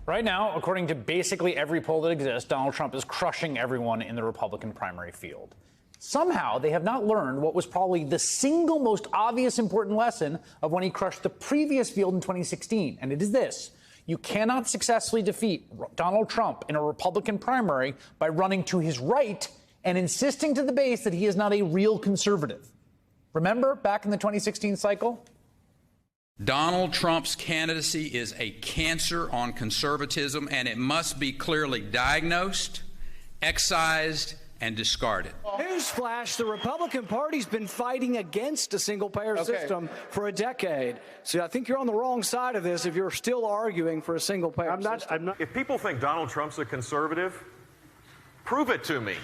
Right now, according to basically every poll that exists, Donald Trump is crushing everyone in the Republican primary field. Somehow, they have not learned what was probably the single most obvious important lesson of when he crushed the previous field in 2016, and it is this. You cannot successfully defeat Donald Trump in a Republican primary by running to his right and insisting to the base that he is not a real conservative. Remember back in the 2016 cycle? Donald Trump's candidacy is a cancer on conservatism, and it must be clearly diagnosed, excised, and discarded. Newsflash, the Republican Party's been fighting against a single-payer system for a decade. So I think you're on the wrong side of this if you're still arguing for a single-payer system. If people think Donald Trump's a conservative, prove it to me.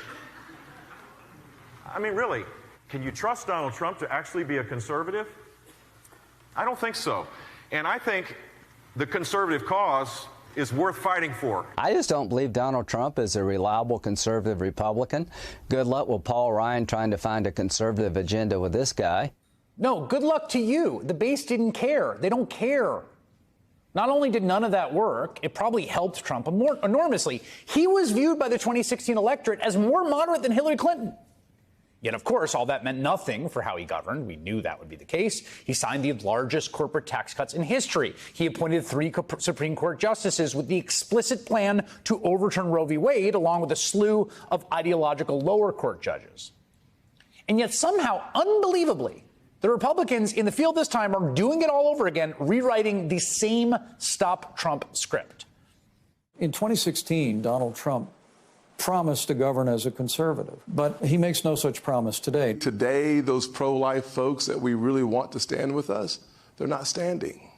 I mean, really, can you trust Donald Trump to actually be a conservative? I don't think so. And I think the conservative cause is worth fighting for. I just don't believe Donald Trump is a reliable conservative Republican. Good luck with Paul Ryan trying to find a conservative agenda with this guy. No, good luck to you. The base didn't care. They don't care. Not only did none of that work, it probably helped Trump enormously. He was viewed by the 2016 electorate as more moderate than Hillary Clinton. Yet, of course, all that meant nothing for how he governed. We knew that would be the case. He signed the largest corporate tax cuts in history. He appointed 3 Supreme Court justices with the explicit plan to overturn Roe v. Wade, along with a slew of ideological lower court judges. And yet somehow, unbelievably, the Republicans in the field this time are doing it all over again, rewriting the same Stop Trump script. In 2016, Donald Trump promised to govern as a conservative, but he makes no such promise today. Today, those pro-life folks that we really want to stand with us, they're not standing.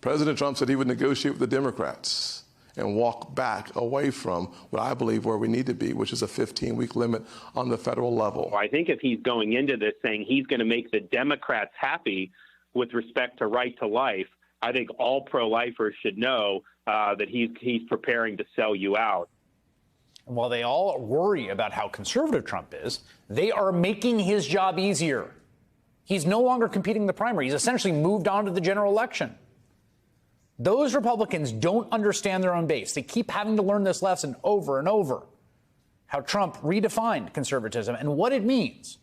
President Trump said he would negotiate with the Democrats and walk back away from what I believe where we need to be, which is a 15-week limit on the federal level. I think if he's going into this saying he's going to make the Democrats happy with respect to right to life, I think all pro-lifers should know that he's preparing to sell you out. And while they all worry about how conservative Trump is, they are making his job easier. He's no longer competing in the primary. He's essentially moved on to the general election. Those Republicans don't understand their own base. They keep having to learn this lesson over and over, how Trump redefined conservatism and what it means.